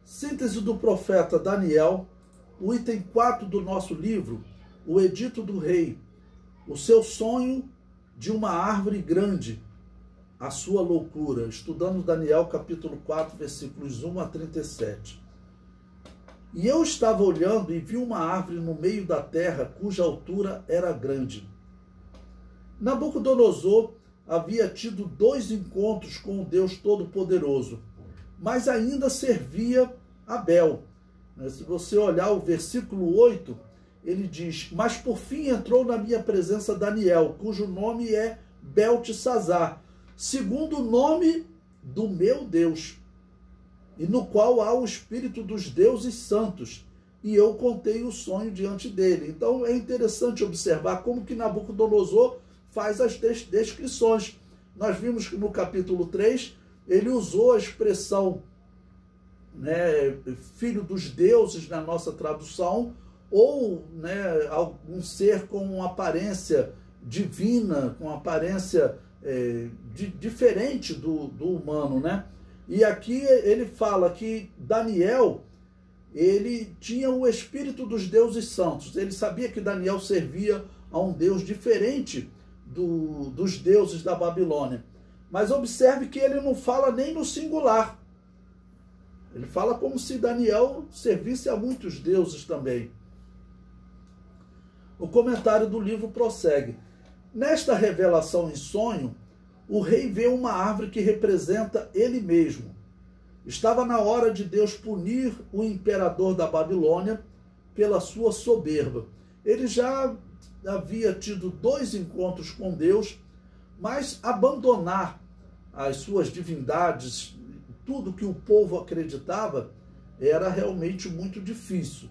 Síntese do profeta Daniel, o item 4 do nosso livro, o edito do rei, o seu sonho de uma árvore grande, a sua loucura. Estudando Daniel capítulo 4, versículos 1 a 37. E eu estava olhando e vi uma árvore no meio da terra, cuja altura era grande. Nabucodonosor havia tido 2 encontros com o Deus Todo-Poderoso, mas ainda servia a Bel. Se você olhar o versículo 8, ele diz: mas por fim entrou na minha presença Daniel, cujo nome é Beltesazar, segundo o nome do meu Deus, e no qual há o espírito dos deuses santos, e eu contei o sonho diante dele. Então é interessante observar como que Nabucodonosor faz as descrições. Nós vimos que no capítulo 3, ele usou a expressão, filho dos deuses na nossa tradução, ou algum ser com uma aparência divina, com uma aparência diferente do humano, E aqui ele fala que Daniel, ele tinha o espírito dos deuses santos. Ele sabia que Daniel servia a um Deus diferente dos deuses da Babilônia. Mas observe que ele não fala nem no singular. Ele fala como se Daniel servisse a muitos deuses também. O comentário do livro prossegue. Nesta revelação em sonho, o rei vê uma árvore que representa ele mesmo. Estava na hora de Deus punir o imperador da Babilônia pela sua soberba. Ele já havia tido 2 encontros com Deus, mas abandonar as suas divindades, tudo que o povo acreditava, era realmente muito difícil.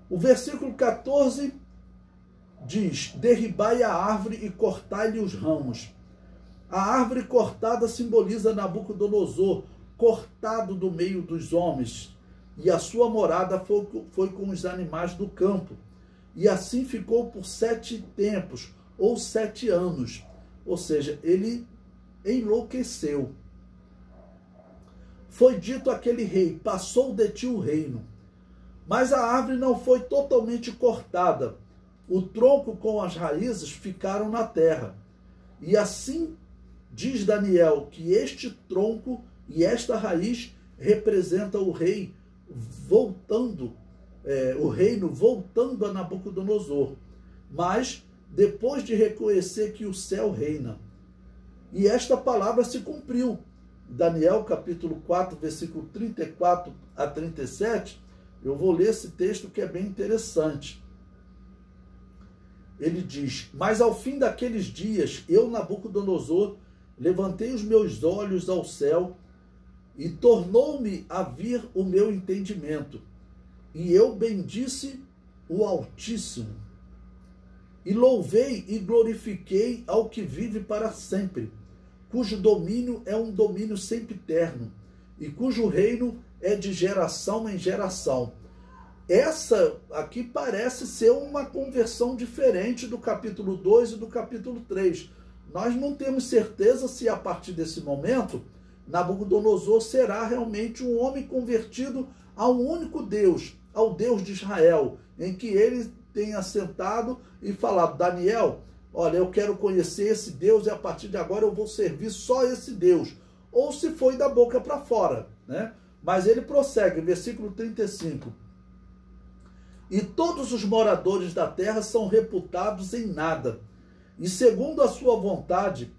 O versículo 14 diz: derribai a árvore e cortai-lhe os ramos. A árvore cortada simboliza Nabucodonosor, cortado do meio dos homens, e a sua morada foi com os animais do campo. E assim ficou por 7 tempos, ou 7 anos. Ou seja, ele enlouqueceu. Foi dito àquele rei: passou de ti o reino. Mas a árvore não foi totalmente cortada. O tronco com as raízes ficaram na terra. E assim diz Daniel que este tronco e esta raiz representa o rei voltando, o reino voltando a Nabucodonosor. Mas depois de reconhecer que o céu reina. E esta palavra se cumpriu. Daniel capítulo 4, versículo 34 a 37, eu vou ler esse texto que é bem interessante. Ele diz: mas ao fim daqueles dias, eu, Nabucodonosor, levantei os meus olhos ao céu e tornou-me a vir o meu entendimento. E eu bendisse o Altíssimo. E louvei e glorifiquei ao que vive para sempre, cujo domínio é um domínio sempiterno, e cujo reino é de geração em geração. Essa aqui parece ser uma conversão diferente do capítulo 2 e do capítulo 3. Nós não temos certeza se a partir desse momento Nabucodonosor será realmente um homem convertido a um único Deus, ao Deus de Israel, em que ele tenha sentado e falado: Daniel, olha, eu quero conhecer esse Deus e a partir de agora eu vou servir só esse Deus. Ou se foi da boca para fora, Mas ele prossegue, versículo 35. E todos os moradores da terra são reputados em nada. E segundo a sua vontade,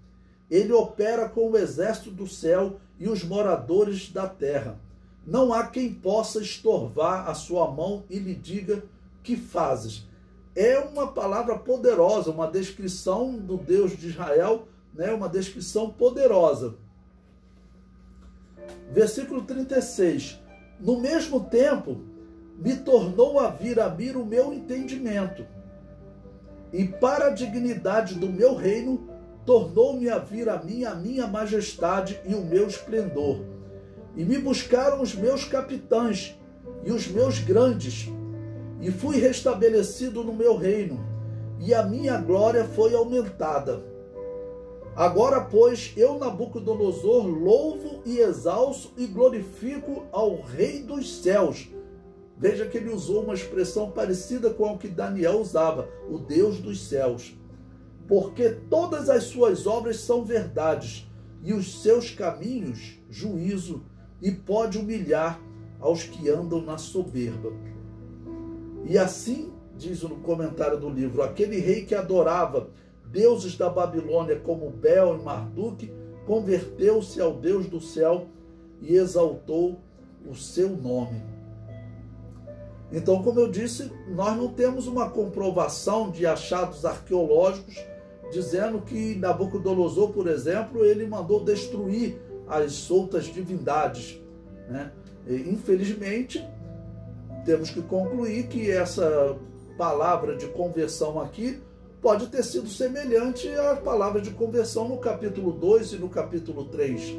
ele opera com o exército do céu e os moradores da terra. Não há quem possa estorvar a sua mão e lhe diga: que fazes? É uma palavra poderosa, uma descrição do Deus de Israel, uma descrição poderosa. Versículo 36. No mesmo tempo, me tornou a vir a mim o meu entendimento, e para a dignidade do meu reino, tornou-me a vir a mim a minha majestade e o meu esplendor. E me buscaram os meus capitães e os meus grandes, e fui restabelecido no meu reino, e a minha glória foi aumentada. Agora, pois, eu, Nabucodonosor, louvo e exalço e glorifico ao Rei dos céus. Veja que ele usou uma expressão parecida com a que Daniel usava, o Deus dos céus. Porque todas as suas obras são verdades, e os seus caminhos, juízo, e pode humilhar aos que andam na soberba. E assim, diz no comentário do livro, aquele rei que adorava deuses da Babilônia como Bel e Marduk, converteu-se ao Deus do céu e exaltou o seu nome. Então, como eu disse, nós não temos uma comprovação de achados arqueológicos dizendo que Nabucodonosor, por exemplo, ele mandou destruir as outras divindades, né? E, infelizmente, temos que concluir que essa palavra de conversão aqui pode ter sido semelhante à palavra de conversão no capítulo 2 e no capítulo 3,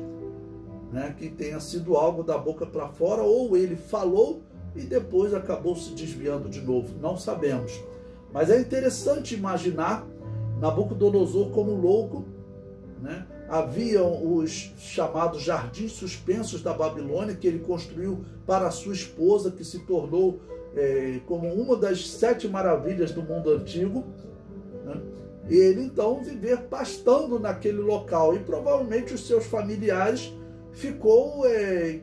né? Que tenha sido algo da boca para fora, ou ele falou e depois acabou se desviando de novo, não sabemos. Mas é interessante imaginar Nabucodonosor como louco, né? Haviam os chamados jardins suspensos da Babilônia, que ele construiu para a sua esposa, que se tornou como uma das 7 maravilhas do mundo antigo, né? E ele então viver pastando naquele local, e provavelmente os seus familiares ficou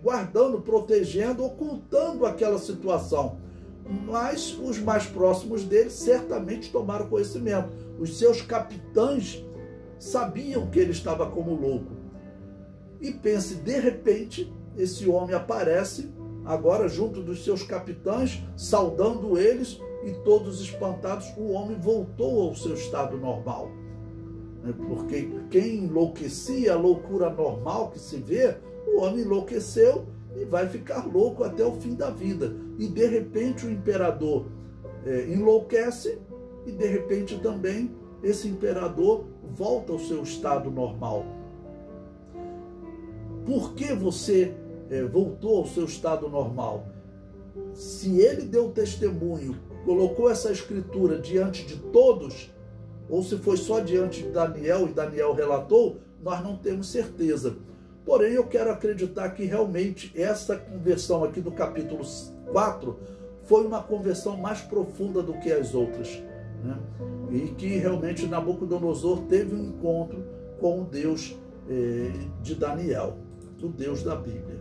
guardando, protegendo, ocultando aquela situação. Mas os mais próximos dele certamente tomaram conhecimento. Os seus capitães sabiam que ele estava como louco. E pense, de repente, esse homem aparece agora junto dos seus capitães, saudando eles, e todos espantados, o homem voltou ao seu estado normal. Porque quem enlouquecia, a loucura normal que se vê, o homem enlouqueceu e vai ficar louco até o fim da vida. E de repente o imperador enlouquece, e de repente também esse imperador volta ao seu estado normal. Por que você voltou ao seu estado normal? Se ele deu testemunho, colocou essa escritura diante de todos, ou se foi só diante de Daniel e Daniel relatou, nós não temos certeza. Porém, eu quero acreditar que realmente essa conversão aqui do capítulo 4 foi uma conversão mais profunda do que as outras, né? E que realmente Nabucodonosor teve um encontro com o Deus de Daniel, o Deus da Bíblia.